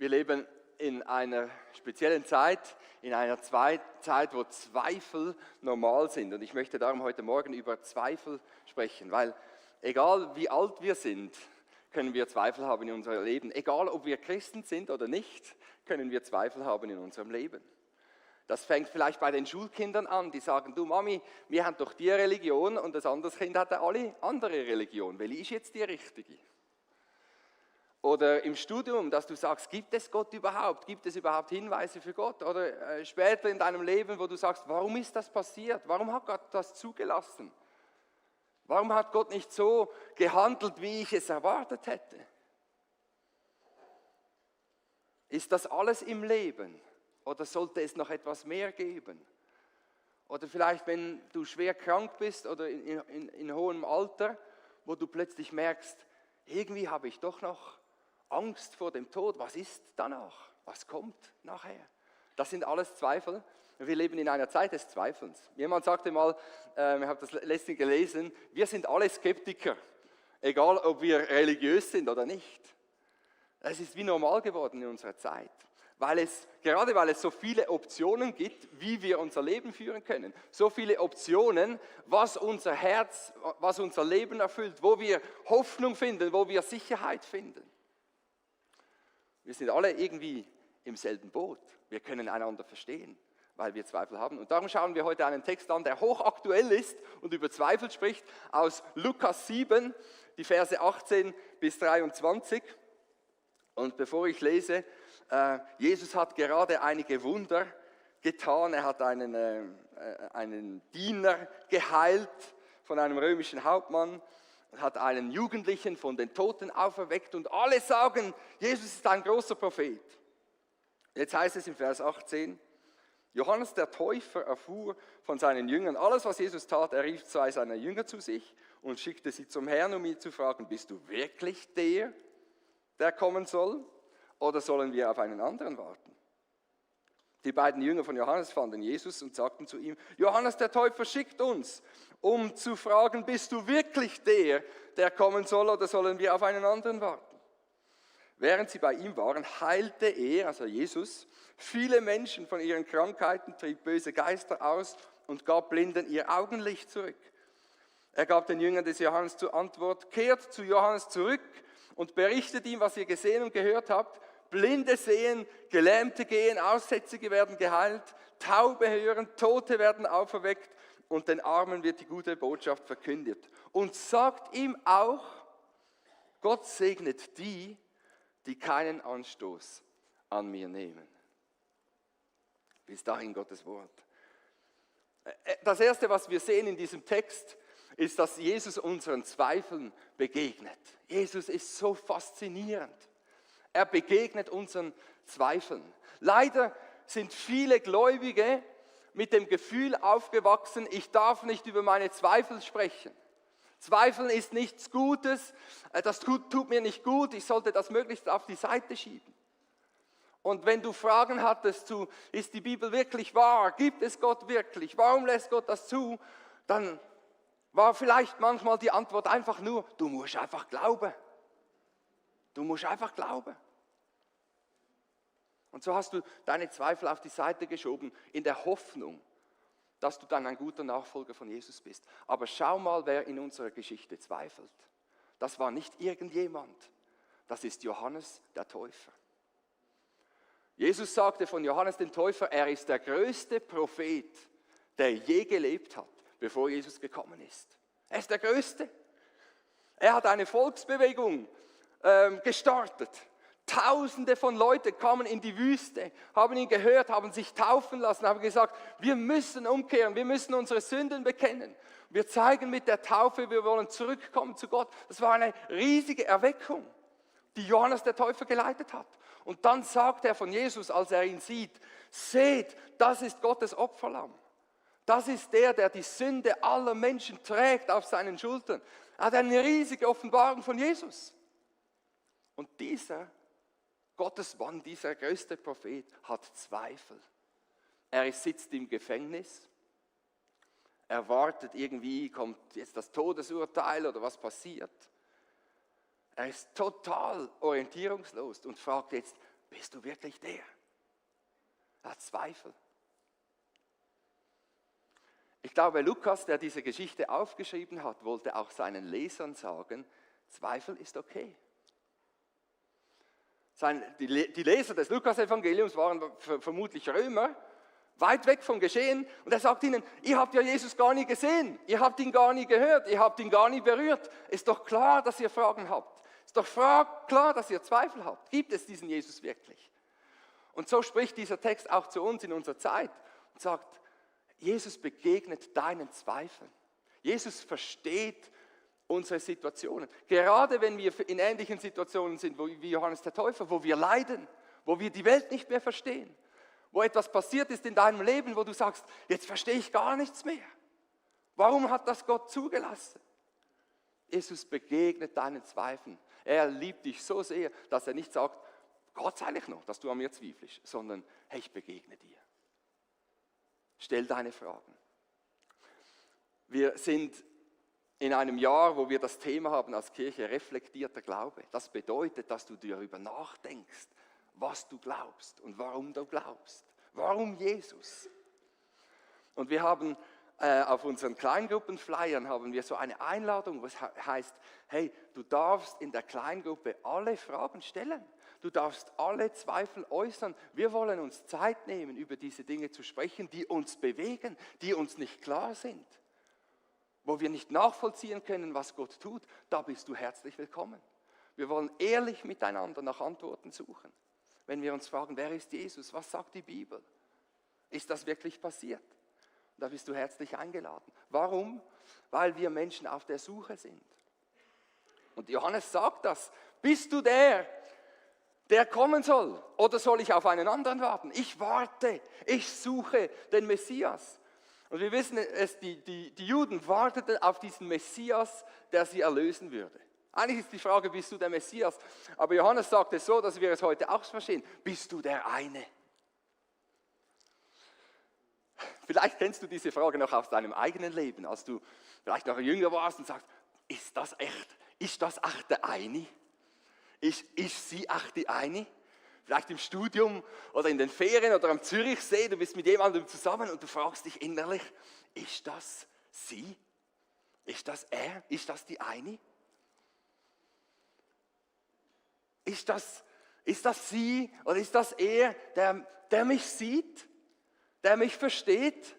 Wir leben in einer speziellen Zeit, in einer Zeit, wo Zweifel normal sind. Und ich möchte darum heute Morgen über Zweifel sprechen, weil egal wie alt wir sind, können wir Zweifel haben in unserem Leben. Egal ob wir Christen sind oder nicht, können wir Zweifel haben in unserem Leben. Das fängt vielleicht bei den Schulkindern an, die sagen, du Mami, wir haben doch die Religion und das andere Kind hat alle andere Religion. Welche ist jetzt die richtige? Oder im Studium, dass du sagst, gibt es Gott überhaupt? Gibt es überhaupt Hinweise für Gott? Oder später in deinem Leben, wo du sagst, warum ist das passiert? Warum hat Gott das zugelassen? Warum hat Gott nicht so gehandelt, wie ich es erwartet hätte? Ist das alles im Leben? Oder sollte es noch etwas mehr geben? Oder vielleicht, wenn du schwer krank bist oder in hohem Alter, wo du plötzlich merkst, irgendwie habe ich doch noch Angst vor dem Tod. Was ist danach? Was kommt nachher? Das sind alles Zweifel. Wir leben in einer Zeit des Zweifelns. Jemand sagte mal, ich habe das letztens gelesen, wir sind alle Skeptiker, egal ob wir religiös sind oder nicht. Es ist wie normal geworden in unserer Zeit, gerade weil es so viele Optionen gibt, wie wir unser Leben führen können. So viele Optionen, was unser Herz, was unser Leben erfüllt, wo wir Hoffnung finden, wo wir Sicherheit finden. Wir sind alle irgendwie im selben Boot. Wir können einander verstehen, weil wir Zweifel haben. Und darum schauen wir heute einen Text an, der hochaktuell ist und über Zweifel spricht, aus Lukas 7, die Verse 18 bis 23. Und bevor ich lese, Jesus hat gerade einige Wunder getan. Er hat einen Diener geheilt von einem römischen Hauptmann, hat einen Jugendlichen von den Toten auferweckt und alle sagen, Jesus ist ein großer Prophet. Jetzt heißt es im Vers 18, Johannes der Täufer erfuhr von seinen Jüngern alles, was Jesus tat. Er rief 2 seiner Jünger zu sich und schickte sie zum Herrn, um ihn zu fragen, bist du wirklich der kommen soll? Oder sollen wir auf einen anderen warten? Die beiden Jünger von Johannes fanden Jesus und sagten zu ihm, Johannes der Täufer schickt uns, um zu fragen, bist du wirklich der kommen soll, oder sollen wir auf einen anderen warten? Während sie bei ihm waren, heilte er, also Jesus, viele Menschen von ihren Krankheiten, trieb böse Geister aus und gab Blinden ihr Augenlicht zurück. Er gab den Jüngern des Johannes zur Antwort, kehrt zu Johannes zurück und berichtet ihm, was ihr gesehen und gehört habt. Blinde sehen, Gelähmte gehen, Aussätzige werden geheilt, Taube hören, Tote werden auferweckt und den Armen wird die gute Botschaft verkündet. Und sagt ihm auch, Gott segnet die, die keinen Anstoß an mir nehmen. Bis dahin Gottes Wort. Das Erste, was wir sehen in diesem Text, ist, dass Jesus unseren Zweifeln begegnet. Jesus ist so faszinierend. Er begegnet unseren Zweifeln. Leider sind viele Gläubige mit dem Gefühl aufgewachsen, ich darf nicht über meine Zweifel sprechen. Zweifeln ist nichts Gutes, das tut mir nicht gut, ich sollte das möglichst auf die Seite schieben. Und wenn du Fragen hattest zu, ist die Bibel wirklich wahr, gibt es Gott wirklich, warum lässt Gott das zu, dann war vielleicht manchmal die Antwort einfach nur, du musst einfach glauben. Du musst einfach glauben. Und so hast du deine Zweifel auf die Seite geschoben, in der Hoffnung, dass du dann ein guter Nachfolger von Jesus bist. Aber schau mal, wer in unserer Geschichte zweifelt. Das war nicht irgendjemand, das ist Johannes der Täufer. Jesus sagte von Johannes dem Täufer, er ist der größte Prophet, der je gelebt hat, bevor Jesus gekommen ist. Er ist der Größte. Er hat eine Volksbewegung gestartet. Tausende von Leuten kamen in die Wüste, haben ihn gehört, haben sich taufen lassen, haben gesagt, wir müssen umkehren, wir müssen unsere Sünden bekennen. Wir zeigen mit der Taufe, wir wollen zurückkommen zu Gott. Das war eine riesige Erweckung, die Johannes der Täufer geleitet hat. Und dann sagt er von Jesus, als er ihn sieht, seht, das ist Gottes Opferlamm. Das ist der die Sünde aller Menschen trägt auf seinen Schultern. Er hat eine riesige Offenbarung von Jesus. Und dieser Gottesmann, dieser größte Prophet, hat Zweifel. Er sitzt im Gefängnis. Er wartet irgendwie, kommt jetzt das Todesurteil oder was passiert. Er ist total orientierungslos und fragt jetzt, bist du wirklich der? Er hat Zweifel. Ich glaube, Lukas, der diese Geschichte aufgeschrieben hat, wollte auch seinen Lesern sagen, Zweifel ist okay. Die Leser des Lukas-Evangeliums waren vermutlich Römer, weit weg vom Geschehen. Und er sagt ihnen, ihr habt ja Jesus gar nie gesehen, ihr habt ihn gar nie gehört, ihr habt ihn gar nie berührt. Ist doch klar, dass ihr Fragen habt. Ist doch klar, dass ihr Zweifel habt. Gibt es diesen Jesus wirklich? Und so spricht dieser Text auch zu uns in unserer Zeit und sagt, Jesus begegnet deinen Zweifeln. Jesus versteht unsere Situationen. Gerade wenn wir in ähnlichen Situationen sind, wie Johannes der Täufer, wo wir leiden, wo wir die Welt nicht mehr verstehen, wo etwas passiert ist in deinem Leben, wo du sagst, jetzt verstehe ich gar nichts mehr. Warum hat das Gott zugelassen? Jesus begegnet deinen Zweifeln. Er liebt dich so sehr, dass er nicht sagt, Gott sei nicht noch, dass du an mir zweifelst, sondern hey, ich begegne dir. Stell deine Fragen. Wir sind in einem Jahr, wo wir das Thema haben als Kirche, reflektierter Glaube. Das bedeutet, dass du darüber nachdenkst, was du glaubst und warum du glaubst. Warum Jesus? Und wir haben auf unseren Kleingruppenflyern haben wir so eine Einladung, was heißt, hey, du darfst in der Kleingruppe alle Fragen stellen. Du darfst alle Zweifel äußern. Wir wollen uns Zeit nehmen, über diese Dinge zu sprechen, die uns bewegen, die uns nicht klar sind, wo wir nicht nachvollziehen können, was Gott tut. Da bist du herzlich willkommen. Wir wollen ehrlich miteinander nach Antworten suchen. Wenn wir uns fragen, wer ist Jesus? Was sagt die Bibel? Ist das wirklich passiert? Da bist du herzlich eingeladen. Warum? Weil wir Menschen auf der Suche sind. Und Johannes sagt das. Bist du der kommen soll? Oder soll ich auf einen anderen warten? Ich warte, ich suche den Messias. Und wir wissen es, die Juden warteten auf diesen Messias, der sie erlösen würde. Eigentlich ist die Frage, bist du der Messias? Aber Johannes sagt es so, dass wir es heute auch verstehen. Bist du der eine? Vielleicht kennst du diese Frage noch aus deinem eigenen Leben, als du vielleicht noch jünger warst und sagst, ist das echt? Ist das echt der eine? Ist sie echt die eine? Vielleicht im Studium oder in den Ferien oder am Zürichsee, du bist mit jemandem zusammen und du fragst dich innerlich, ist das sie? Ist das er? Ist das die eine? Ist das sie oder ist das er, der mich sieht, der mich versteht,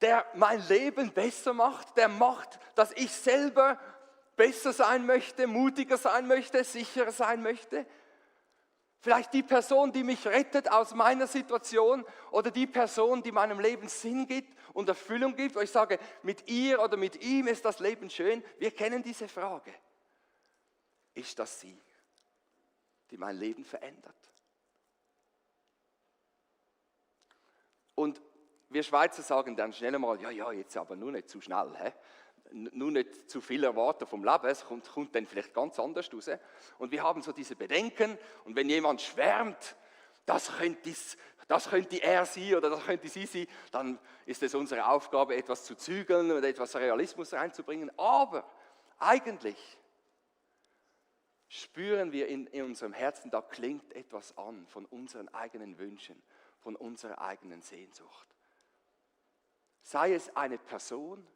der mein Leben besser macht, der macht, dass ich selber besser sein möchte, mutiger sein möchte, sicherer sein möchte? Vielleicht die Person, die mich rettet aus meiner Situation oder die Person, die meinem Leben Sinn gibt und Erfüllung gibt, wo ich sage, mit ihr oder mit ihm ist das Leben schön. Wir kennen diese Frage. Ist das sie, die mein Leben verändert? Und wir Schweizer sagen dann schnell einmal, ja, jetzt aber nur nicht zu schnell. Nur nicht zu viel erwarten vom Leben, es kommt dann vielleicht ganz anders raus. Und wir haben so diese Bedenken und wenn jemand schwärmt, das könnte er sein oder das könnte sie sein, dann ist es unsere Aufgabe, etwas zu zügeln oder etwas Realismus reinzubringen. Aber eigentlich spüren wir in unserem Herzen, da klingt etwas an von unseren eigenen Wünschen, von unserer eigenen Sehnsucht. Sei es eine Person,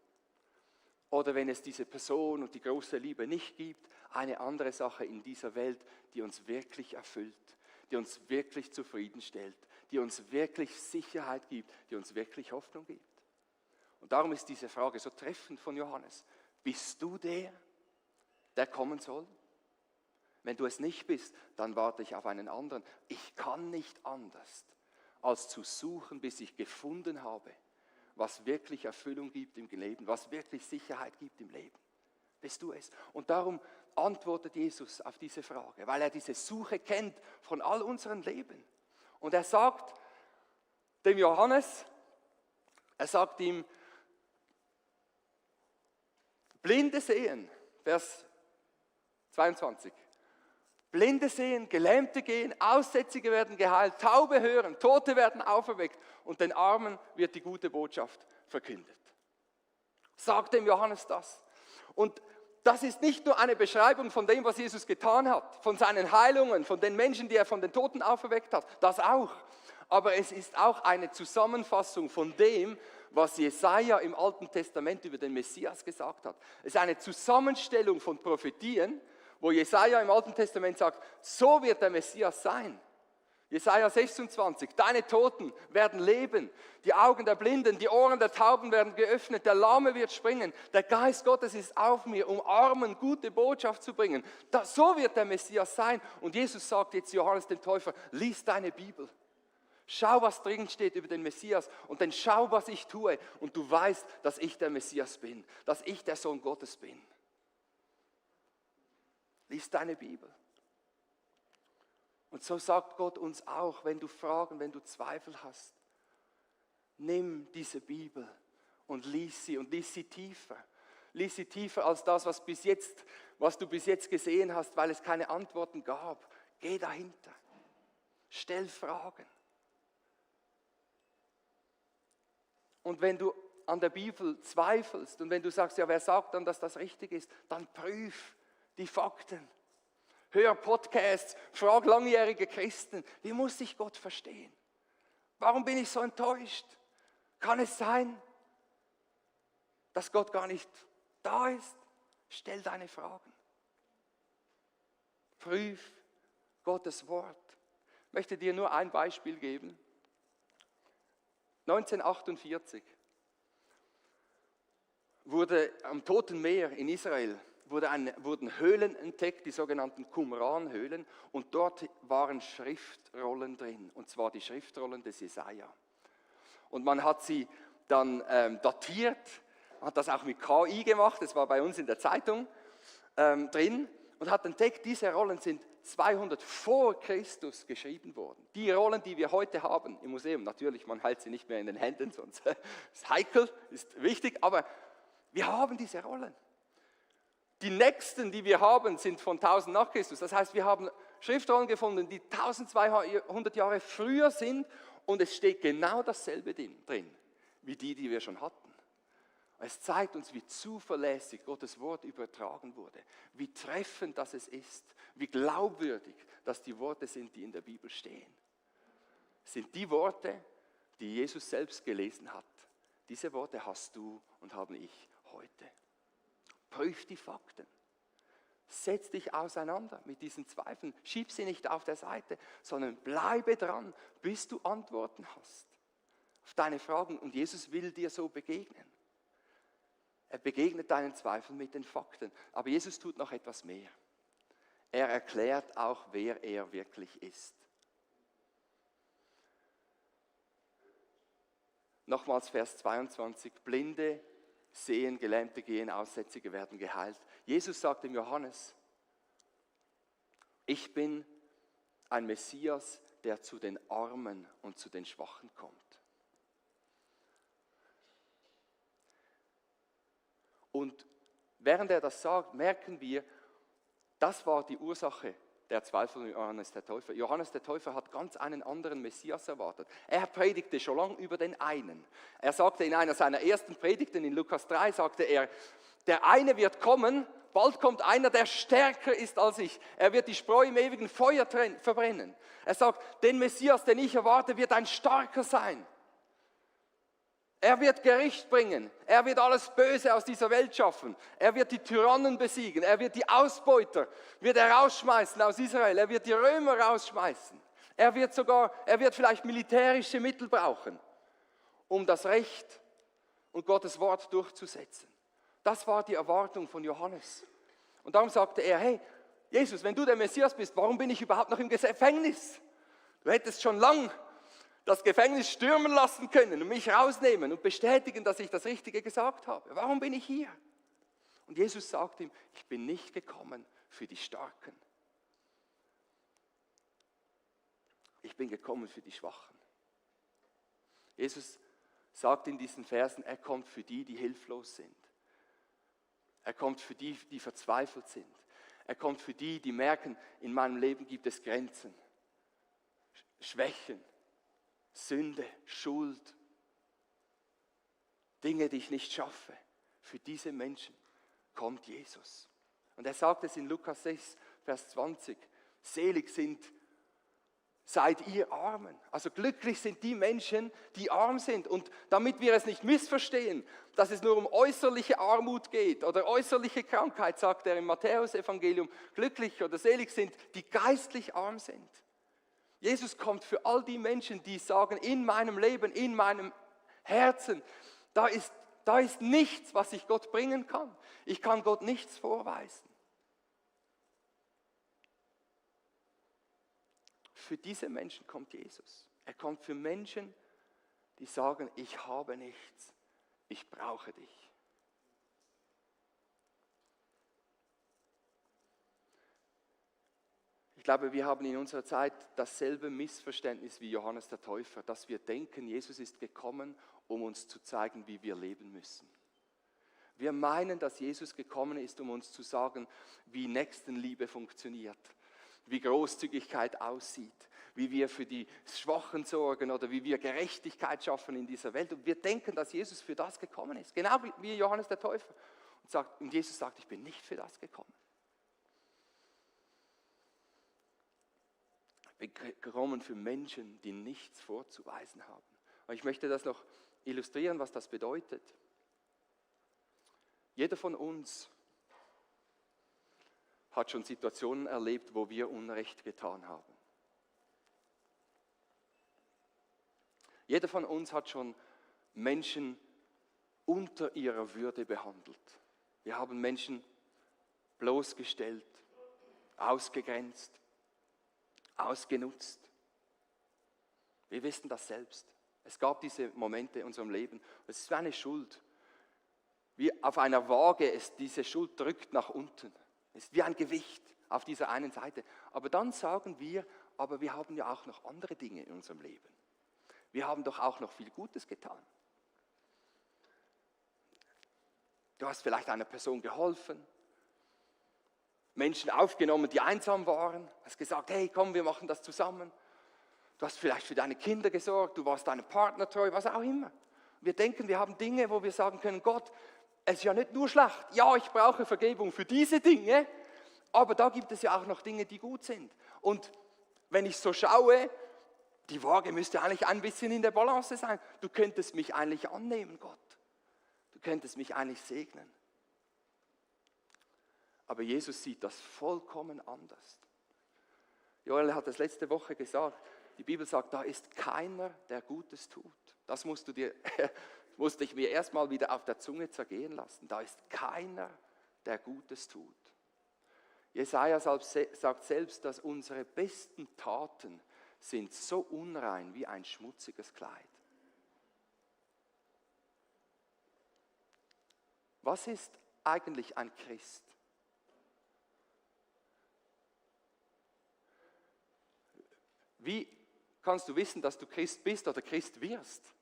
oder wenn es diese Person und die große Liebe nicht gibt, eine andere Sache in dieser Welt, die uns wirklich erfüllt, die uns wirklich zufriedenstellt, die uns wirklich Sicherheit gibt, die uns wirklich Hoffnung gibt. Und darum ist diese Frage so treffend von Johannes. Bist du der kommen soll? Wenn du es nicht bist, dann warte ich auf einen anderen. Ich kann nicht anders, als zu suchen, bis ich gefunden habe, was wirklich Erfüllung gibt im Leben, was wirklich Sicherheit gibt im Leben. Bist du es? Und darum antwortet Jesus auf diese Frage, weil er diese Suche kennt von all unseren Leben. Und er sagt dem Johannes, er sagt ihm, Blinde sehen, Vers 22. Blinde sehen, Gelähmte gehen, Aussätzige werden geheilt, Taube hören, Tote werden auferweckt und den Armen wird die gute Botschaft verkündet. Sagt dem Johannes das. Und das ist nicht nur eine Beschreibung von dem, was Jesus getan hat, von seinen Heilungen, von den Menschen, die er von den Toten auferweckt hat, das auch. Aber es ist auch eine Zusammenfassung von dem, was Jesaja im Alten Testament über den Messias gesagt hat. Es ist eine Zusammenstellung von Prophetien, wo Jesaja im Alten Testament sagt, so wird der Messias sein. Jesaja 26, deine Toten werden leben, die Augen der Blinden, die Ohren der Tauben werden geöffnet, der Lahme wird springen, der Geist Gottes ist auf mir, um Armen gute Botschaft zu bringen. So wird der Messias sein. Und Jesus sagt jetzt Johannes dem Täufer, lies deine Bibel. Schau, was drin steht über den Messias und dann schau, was ich tue. Und du weißt, dass ich der Messias bin, dass ich der Sohn Gottes bin. Lies deine Bibel. Und so sagt Gott uns auch, wenn du Fragen, wenn du Zweifel hast, nimm diese Bibel und lies sie tiefer. Lies sie tiefer als das, was du bis jetzt gesehen hast, weil es keine Antworten gab. Geh dahinter. Stell Fragen. Und wenn du an der Bibel zweifelst und wenn du sagst, ja, wer sagt dann, dass das richtig ist, dann prüf die Fakten. Hör Podcasts, frag langjährige Christen, wie muss ich Gott verstehen? Warum bin ich so enttäuscht? Kann es sein, dass Gott gar nicht da ist? Stell deine Fragen. Prüf Gottes Wort. Ich möchte dir nur ein Beispiel geben. 1948 wurde am Toten Meer in Israel wurden Höhlen entdeckt, die sogenannten Qumran-Höhlen, und dort waren Schriftrollen drin, und zwar die Schriftrollen des Jesaja. Und man hat sie dann datiert, hat das auch mit KI gemacht, das war bei uns in der Zeitung drin, und hat entdeckt, diese Rollen sind 200 vor Christus geschrieben worden. Die Rollen, die wir heute haben im Museum, natürlich, man hält sie nicht mehr in den Händen, sonst ist heikel, ist wichtig, aber wir haben diese Rollen. Die nächsten, die wir haben, sind von 1000 nach Christus. Das heißt, wir haben Schriftrollen gefunden, die 1200 Jahre früher sind, und es steht genau dasselbe drin, wie die wir schon hatten. Es zeigt uns, wie zuverlässig Gottes Wort übertragen wurde, wie treffend das es ist, wie glaubwürdig das die Worte sind, die in der Bibel stehen. Es sind die Worte, die Jesus selbst gelesen hat. Diese Worte hast du und habe ich heute. Prüf die Fakten. Setz dich auseinander mit diesen Zweifeln. Schieb sie nicht auf der Seite, sondern bleibe dran, bis du Antworten hast auf deine Fragen. Und Jesus will dir so begegnen. Er begegnet deinen Zweifeln mit den Fakten. Aber Jesus tut noch etwas mehr. Er erklärt auch, wer er wirklich ist. Nochmals Vers 22. Blinde sehen, Gelähmte gehen, Aussätzige werden geheilt. Jesus sagt dem Johannes, ich bin ein Messias, der zu den Armen und zu den Schwachen kommt. Und während er das sagt, merken wir, das war die Ursache der Zweifel von Johannes der Täufer. Johannes der Täufer hat ganz einen anderen Messias erwartet. Er predigte schon lange über den einen. Er sagte in einer seiner ersten Predigten, in Lukas 3, sagte er, der eine wird kommen, bald kommt einer, der stärker ist als ich. Er wird die Spreu im ewigen Feuer verbrennen. Er sagt, den Messias, den ich erwarte, wird ein starker sein. Er wird Gericht bringen. Er wird alles Böse aus dieser Welt schaffen. Er wird die Tyrannen besiegen. Er wird die Ausbeuter rausschmeißen aus Israel. Er wird die Römer rausschmeißen. Er wird vielleicht militärische Mittel brauchen, um das Recht und Gottes Wort durchzusetzen. Das war die Erwartung von Johannes. Und darum sagte er, hey, Jesus, wenn du der Messias bist, warum bin ich überhaupt noch im Gefängnis? Du hättest schon lang das Gefängnis stürmen lassen können und mich rausnehmen und bestätigen, dass ich das Richtige gesagt habe. Warum bin ich hier? Und Jesus sagt ihm, ich bin nicht gekommen für die Starken. Ich bin gekommen für die Schwachen. Jesus sagt in diesen Versen, er kommt für die, die hilflos sind. Er kommt für die, die verzweifelt sind. Er kommt für die, die merken, in meinem Leben gibt es Grenzen, Schwächen, Sünde, Schuld, Dinge, die ich nicht schaffe. Für diese Menschen kommt Jesus. Und er sagt es in Lukas 6, Vers 20, selig seid ihr Armen. Also glücklich sind die Menschen, die arm sind. Und damit wir es nicht missverstehen, dass es nur um äußerliche Armut geht oder äußerliche Krankheit, sagt er im Matthäus-Evangelium, glücklich oder selig sind, die geistlich arm sind. Jesus kommt für all die Menschen, die sagen, in meinem Leben, in meinem Herzen, da ist nichts, was ich Gott bringen kann. Ich kann Gott nichts vorweisen. Für diese Menschen kommt Jesus. Er kommt für Menschen, die sagen, ich habe nichts, ich brauche dich. Ich glaube, wir haben in unserer Zeit dasselbe Missverständnis wie Johannes der Täufer, dass wir denken, Jesus ist gekommen, um uns zu zeigen, wie wir leben müssen. Wir meinen, dass Jesus gekommen ist, um uns zu sagen, wie Nächstenliebe funktioniert, wie Großzügigkeit aussieht, wie wir für die Schwachen sorgen oder wie wir Gerechtigkeit schaffen in dieser Welt. Und wir denken, dass Jesus für das gekommen ist, genau wie Johannes der Täufer. Und Jesus sagt, ich bin nicht für das gekommen. Wir kommen für Menschen, die nichts vorzuweisen haben. Und ich möchte das noch illustrieren, was das bedeutet. Jeder von uns hat schon Situationen erlebt, wo wir Unrecht getan haben. Jeder von uns hat schon Menschen unter ihrer Würde behandelt. Wir haben Menschen bloßgestellt, ausgegrenzt, ausgenutzt. Wir wissen das selbst. Es gab diese Momente in unserem Leben. Es ist wie eine Schuld. Wie auf einer Waage, diese Schuld drückt nach unten. Es ist wie ein Gewicht auf dieser einen Seite. Aber dann sagen wir, aber wir haben ja auch noch andere Dinge in unserem Leben. Wir haben doch auch noch viel Gutes getan. Du hast vielleicht einer Person geholfen, Menschen aufgenommen, die einsam waren, hast gesagt, hey, komm, wir machen das zusammen. Du hast vielleicht für deine Kinder gesorgt, du warst deinem Partner treu, was auch immer. Wir denken, wir haben Dinge, wo wir sagen können, Gott, es ist ja nicht nur schlecht. Ja, ich brauche Vergebung für diese Dinge, aber da gibt es ja auch noch Dinge, die gut sind. Und wenn ich so schaue, die Waage müsste eigentlich ein bisschen in der Balance sein. Du könntest mich eigentlich annehmen, Gott. Du könntest mich eigentlich segnen. Aber Jesus sieht das vollkommen anders. Joel hat es letzte Woche gesagt, die Bibel sagt, da ist keiner, der Gutes tut. Das musste ich mir erstmal wieder auf der Zunge zergehen lassen. Da ist keiner, der Gutes tut. Jesaja sagt selbst, dass unsere besten Taten sind so unrein wie ein schmutziges Kleid. Was ist eigentlich ein Christ? Wie kannst du wissen, dass du Christ bist oder Christ wirst?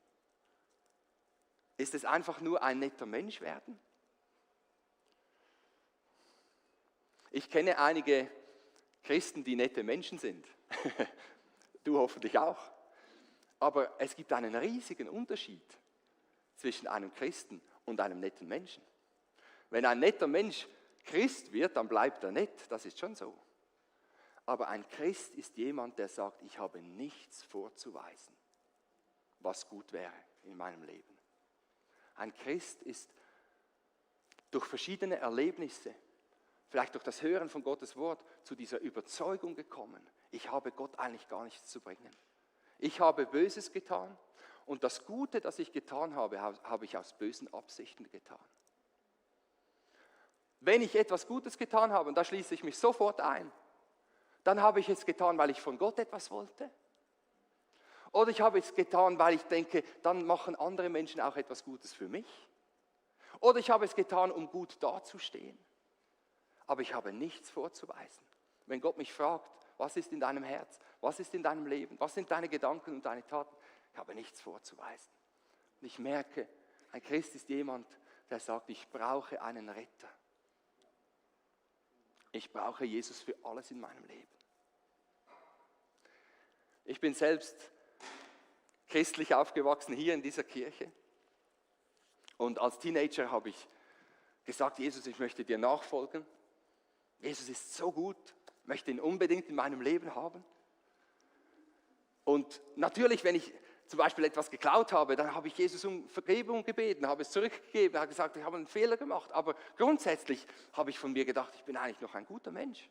Ist es einfach nur ein netter Mensch werden? Ich kenne einige Christen, die nette Menschen sind. Du hoffentlich auch. Aber es gibt einen riesigen Unterschied zwischen einem Christen und einem netten Menschen. Wenn ein netter Mensch Christ wird, dann bleibt er nett, das ist schon so. Aber ein Christ ist jemand, der sagt, ich habe nichts vorzuweisen, was gut wäre in meinem Leben. Ein Christ ist durch verschiedene Erlebnisse, vielleicht durch das Hören von Gottes Wort, zu dieser Überzeugung gekommen, ich habe Gott eigentlich gar nichts zu bringen. Ich habe Böses getan und das Gute, das ich getan habe, habe ich aus bösen Absichten getan. Wenn ich etwas Gutes getan habe, und da schließe ich mich sofort ein, dann habe ich es getan, weil ich von Gott etwas wollte. Oder ich habe es getan, weil ich denke, dann machen andere Menschen auch etwas Gutes für mich. Oder ich habe es getan, um gut dazustehen. Aber ich habe nichts vorzuweisen. Wenn Gott mich fragt, was ist in deinem Herz, was ist in deinem Leben, was sind deine Gedanken und deine Taten, ich habe nichts vorzuweisen. Und ich merke, ein Christ ist jemand, der sagt, ich brauche einen Retter. Ich brauche Jesus für alles in meinem Leben. Ich bin selbst christlich aufgewachsen hier in dieser Kirche. Und als Teenager habe ich gesagt, Jesus, ich möchte dir nachfolgen. Jesus ist so gut, möchte ihn unbedingt in meinem Leben haben. Und natürlich, wenn ich zum Beispiel etwas geklaut habe, dann habe ich Jesus um Vergebung gebeten, habe es zurückgegeben, habe gesagt, ich habe einen Fehler gemacht. Aber grundsätzlich habe ich von mir gedacht, ich bin eigentlich noch ein guter Mensch.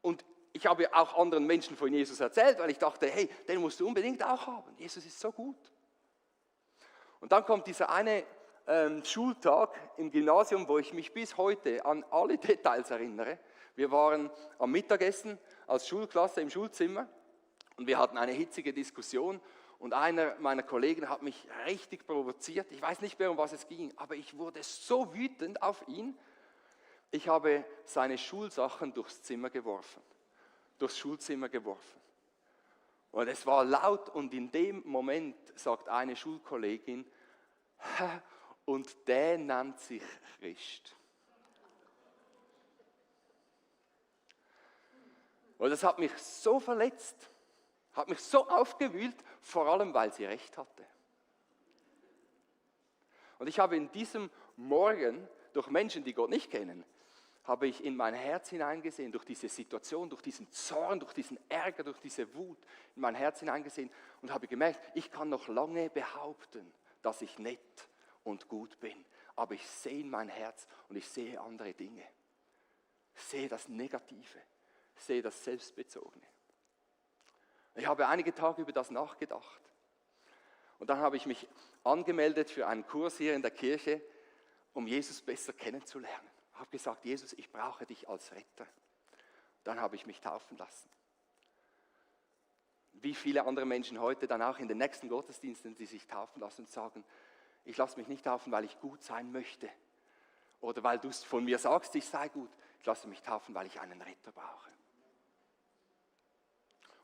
Und ich habe auch anderen Menschen von Jesus erzählt, weil ich dachte, hey, den musst du unbedingt auch haben. Jesus ist so gut. Und dann kommt dieser eine Schultag im Gymnasium, wo ich mich bis heute an alle Details erinnere. Wir waren am Mittagessen als Schulklasse im Schulzimmer und wir hatten eine hitzige Diskussion. Und einer meiner Kollegen hat mich richtig provoziert. Ich weiß nicht mehr, um was es ging, aber ich wurde so wütend auf ihn. Ich habe seine Schulsachen durchs Schulzimmer geworfen. Und es war laut und in dem Moment sagt eine Schulkollegin, und der nennt sich Christ. Und das hat mich so verletzt. Hat mich so aufgewühlt, vor allem, weil sie recht hatte. Und ich habe in diesem Morgen, durch Menschen, die Gott nicht kennen, habe ich in mein Herz hineingesehen, durch diese Situation, durch diesen Zorn, durch diesen Ärger, durch diese Wut, in mein Herz hineingesehen und habe gemerkt, ich kann noch lange behaupten, dass ich nett und gut bin. Aber ich sehe in mein Herz und ich sehe andere Dinge. Ich sehe das Negative, ich sehe das Selbstbezogene. Ich habe einige Tage über das nachgedacht. Und dann habe ich mich angemeldet für einen Kurs hier in der Kirche, um Jesus besser kennenzulernen. Ich habe gesagt, Jesus, ich brauche dich als Retter. Dann habe ich mich taufen lassen. Wie viele andere Menschen heute dann auch in den nächsten Gottesdiensten, die sich taufen lassen und sagen, ich lasse mich nicht taufen, weil ich gut sein möchte. Oder weil du von mir sagst, ich sei gut. Ich lasse mich taufen, weil ich einen Retter brauche.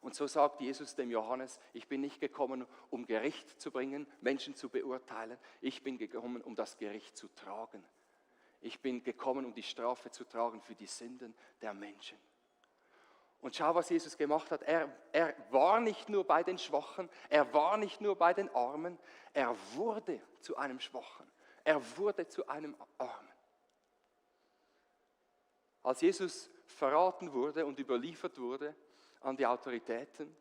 Und so sagt Jesus dem Johannes, ich bin nicht gekommen, um Gericht zu bringen, Menschen zu beurteilen. Ich bin gekommen, um das Gericht zu tragen. Ich bin gekommen, um die Strafe zu tragen für die Sünden der Menschen. Und schau, was Jesus gemacht hat. Er war nicht nur bei den Schwachen, er war nicht nur bei den Armen, er wurde zu einem Schwachen, er wurde zu einem Armen. Als Jesus verraten wurde und überliefert wurde an die Autoritäten,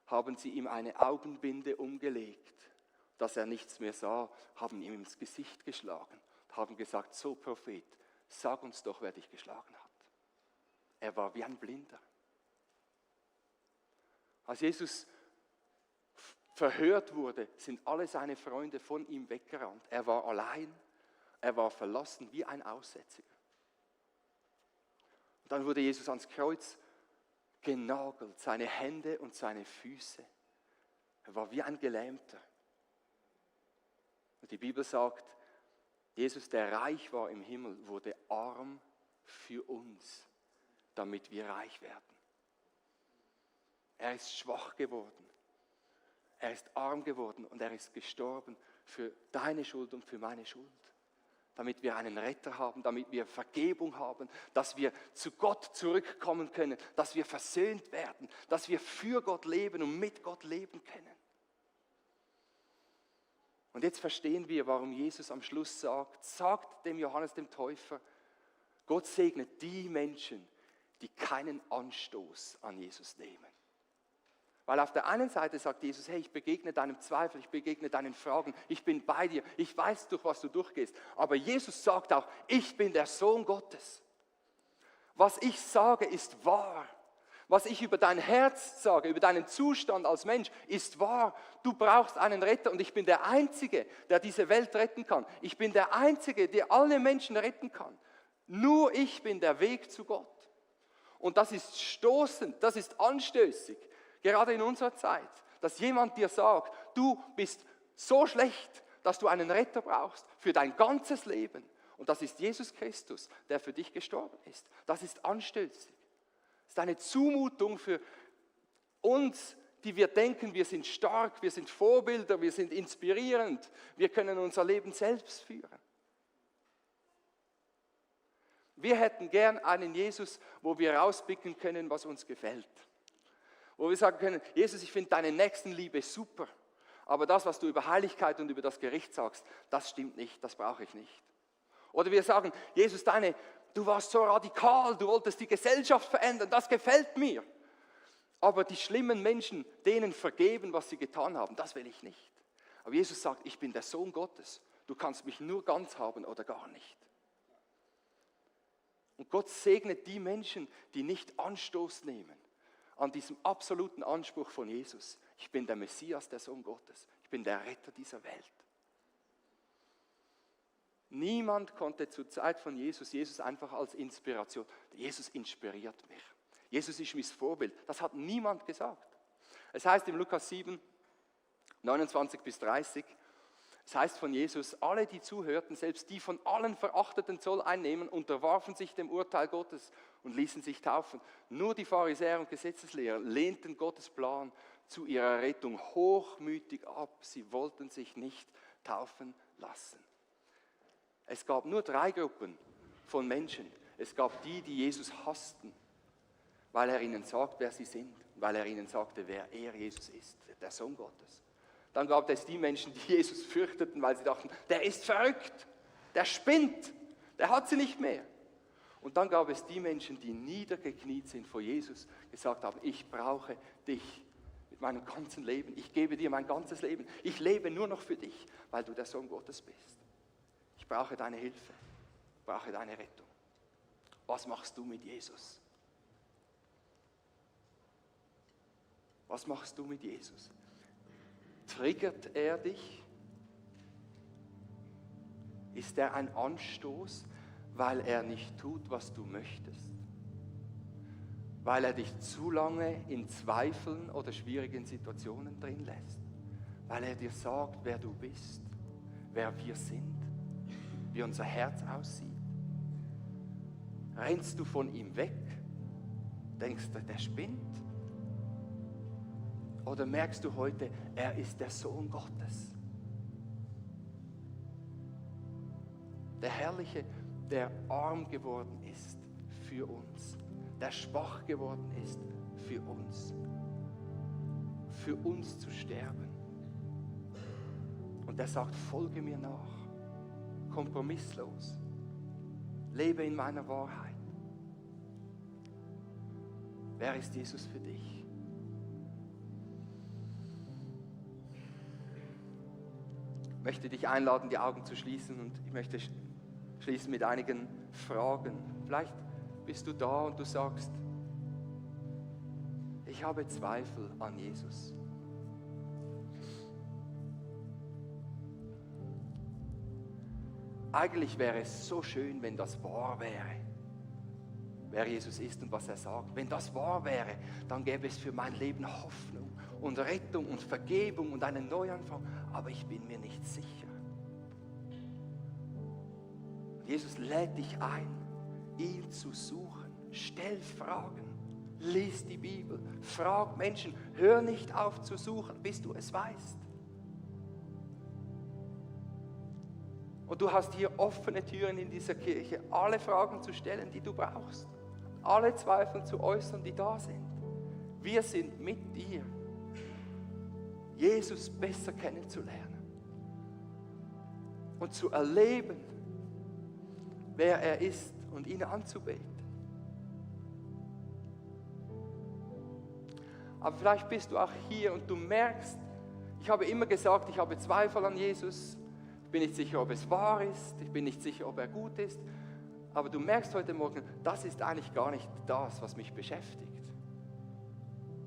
haben sie ihm eine Augenbinde umgelegt, dass er nichts mehr sah, haben ihm ins Gesicht geschlagen, haben gesagt, so Prophet, sag uns doch, wer dich geschlagen hat. Er war wie ein Blinder. Als Jesus verhört wurde, sind alle seine Freunde von ihm weggerannt. Er war allein, er war verlassen wie ein Aussätziger. Und dann wurde Jesus ans Kreuz genagelt, seine Hände und seine Füße. Er war wie ein Gelähmter. Und die Bibel sagt, Jesus, der reich war im Himmel, wurde arm für uns, damit wir reich werden. Er ist schwach geworden, er ist arm geworden und er ist gestorben für deine Schuld und für meine Schuld. Damit wir einen Retter haben, damit wir Vergebung haben, dass wir zu Gott zurückkommen können, dass wir versöhnt werden, dass wir für Gott leben und mit Gott leben können. Und jetzt verstehen wir, warum Jesus am Schluss sagt dem Johannes dem Täufer, Gott segnet die Menschen, die keinen Anstoß an Jesus nehmen. Weil auf der einen Seite sagt Jesus, hey, ich begegne deinem Zweifel, ich begegne deinen Fragen, ich bin bei dir, ich weiß, durch was du durchgehst. Aber Jesus sagt auch, ich bin der Sohn Gottes. Was ich sage, ist wahr. Was ich über dein Herz sage, über deinen Zustand als Mensch, ist wahr. Du brauchst einen Retter und ich bin der Einzige, der diese Welt retten kann. Ich bin der Einzige, der alle Menschen retten kann. Nur ich bin der Weg zu Gott. Und das ist stoßend, das ist anstößig. Gerade in unserer Zeit, dass jemand dir sagt, du bist so schlecht, dass du einen Retter brauchst für dein ganzes Leben. Und das ist Jesus Christus, der für dich gestorben ist. Das ist anstößig. Das ist eine Zumutung für uns, die wir denken, wir sind stark, wir sind Vorbilder, wir sind inspirierend, wir können unser Leben selbst führen. Wir hätten gern einen Jesus, wo wir rauspicken können, was uns gefällt. Wo wir sagen können, Jesus, ich finde deine Nächstenliebe super, aber das, was du über Heiligkeit und über das Gericht sagst, das stimmt nicht, das brauche ich nicht. Oder wir sagen, Jesus, deine du warst so radikal, du wolltest die Gesellschaft verändern, das gefällt mir. Aber die schlimmen Menschen, denen vergeben, was sie getan haben, das will ich nicht. Aber Jesus sagt, ich bin der Sohn Gottes. Du kannst mich nur ganz haben oder gar nicht. Und Gott segnet die Menschen, die nicht Anstoß nehmen an diesem absoluten Anspruch von Jesus. Ich bin der Messias, der Sohn Gottes. Ich bin der Retter dieser Welt. Niemand konnte zur Zeit von Jesus einfach als Inspiration. Jesus inspiriert mich. Jesus ist mein Vorbild. Das hat niemand gesagt. Es heißt im Lukas 7, 29 bis 30, es heißt von Jesus, alle, die zuhörten, selbst die von allen verachteten Zolleinnehmern, unterwarfen sich dem Urteil Gottes und ließen sich taufen. Nur die Pharisäer und Gesetzeslehrer lehnten Gottes Plan zu ihrer Rettung hochmütig ab. Sie wollten sich nicht taufen lassen. Es gab nur 3 Gruppen von Menschen. Es gab die, die Jesus hassten, weil er ihnen sagt, wer sie sind, weil er ihnen sagte, wer er, Jesus, ist, der Sohn Gottes. Dann gab es die Menschen, die Jesus fürchteten, weil sie dachten, der ist verrückt, der spinnt, der hat sie nicht mehr. Und dann gab es die Menschen, die niedergekniet sind vor Jesus, gesagt haben, ich brauche dich mit meinem ganzen Leben, ich gebe dir mein ganzes Leben, ich lebe nur noch für dich, weil du der Sohn Gottes bist. Ich brauche deine Hilfe, ich brauche deine Rettung. Was machst du mit Jesus? Was machst du mit Jesus? Triggert er dich? Ist er ein Anstoß, weil er nicht tut, was du möchtest? Weil er dich zu lange in Zweifeln oder schwierigen Situationen drin lässt? Weil er dir sagt, wer du bist, wer wir sind, wie unser Herz aussieht? Rennst du von ihm weg? Denkst du, der spinnt? Oder merkst du heute, er ist der Sohn Gottes? Der Herrliche, der arm geworden ist für uns, der schwach geworden ist für uns zu sterben. Und er sagt, folge mir nach, kompromisslos, lebe in meiner Wahrheit. Wer ist Jesus für dich? Ich möchte dich einladen, die Augen zu schließen, und ich möchte schließen mit einigen Fragen. Vielleicht bist du da und du sagst, ich habe Zweifel an Jesus. Eigentlich wäre es so schön, wenn das wahr wäre, wer Jesus ist und was er sagt. Wenn das wahr wäre, dann gäbe es für mein Leben Hoffnung und Rettung und Vergebung und einen Neuanfang. Aber ich bin mir nicht sicher. Jesus lädt dich ein, ihn zu suchen. Stell Fragen, lies die Bibel, frag Menschen, hör nicht auf zu suchen, bis du es weißt. Und du hast hier offene Türen in dieser Kirche, alle Fragen zu stellen, die du brauchst. Alle Zweifel zu äußern, die da sind. Wir sind mit dir, Jesus besser kennenzulernen und zu erleben, wer er ist und ihn anzubeten. Aber vielleicht bist du auch hier und du merkst, ich habe immer gesagt, ich habe Zweifel an Jesus, ich bin nicht sicher, ob es wahr ist, ich bin nicht sicher, ob er gut ist, aber du merkst heute Morgen, das ist eigentlich gar nicht das, was mich beschäftigt.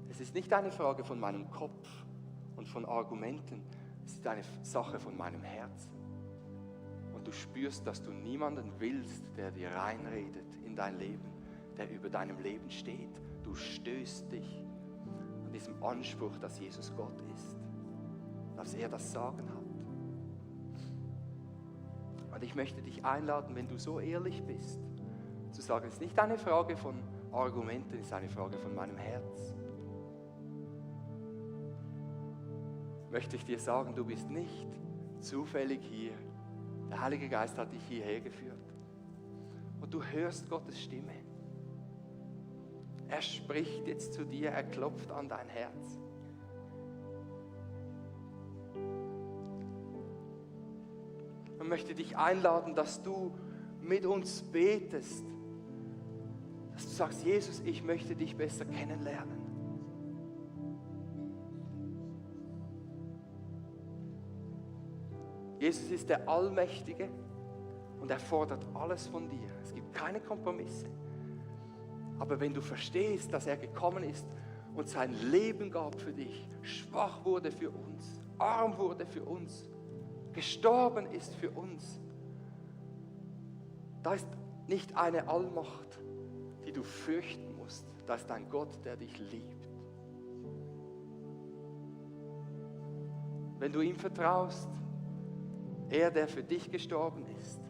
Es ist nicht eine Frage von meinem Kopf und von Argumenten, es ist eine Sache von meinem Herzen. Und du spürst, dass du niemanden willst, der dir reinredet in dein Leben, der über deinem Leben steht. Du stößt dich an diesem Anspruch, dass Jesus Gott ist, dass er das Sagen hat. Und ich möchte dich einladen, wenn du so ehrlich bist, zu sagen, es ist nicht eine Frage von Argumenten, es ist eine Frage von meinem Herz. Möchte ich dir sagen, du bist nicht zufällig hier. Der Heilige Geist hat dich hierher geführt. Und du hörst Gottes Stimme. Er spricht jetzt zu dir, er klopft an dein Herz. Ich möchte dich einladen, dass du mit uns betest, Dass du sagst, Jesus, ich möchte dich besser kennenlernen. Jesus ist der Allmächtige und er fordert alles von dir. Es gibt keine Kompromisse. Aber wenn du verstehst, dass er gekommen ist und sein Leben gab für dich, schwach wurde für uns, arm wurde für uns, gestorben ist für uns, da ist nicht eine Allmacht, die du fürchten musst. Da ist ein Gott, der dich liebt. Wenn du ihm vertraust, er, der für dich gestorben ist,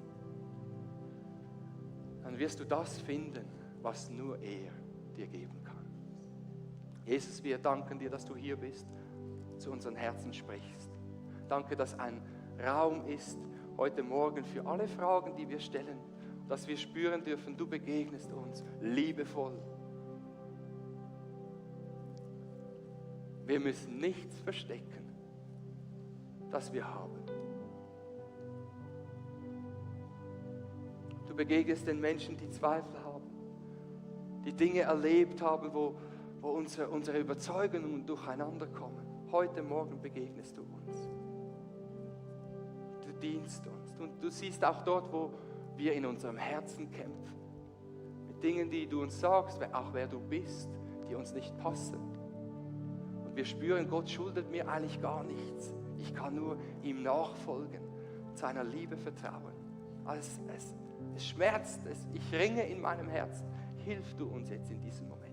dann wirst du das finden, was nur er dir geben kann. Jesus, wir danken dir, dass du hier bist, zu unseren Herzen sprichst. Danke, dass ein Raum ist heute Morgen für alle Fragen, die wir stellen, dass wir spüren dürfen, du begegnest uns liebevoll. Wir müssen nichts verstecken, das wir haben. Du begegnest den Menschen, die Zweifel haben, die Dinge erlebt haben, wo unsere Überzeugungen durcheinander kommen. Heute Morgen begegnest du uns. Du dienst uns. Und du siehst auch dort, wo wir in unserem Herzen kämpfen. Mit Dingen, die du uns sagst, auch wer du bist, die uns nicht passen. Und wir spüren, Gott schuldet mir eigentlich gar nichts. Ich kann nur ihm nachfolgen und seiner Liebe vertrauen. Es schmerzt, ich ringe in meinem Herzen. Hilf du uns jetzt in diesem Moment.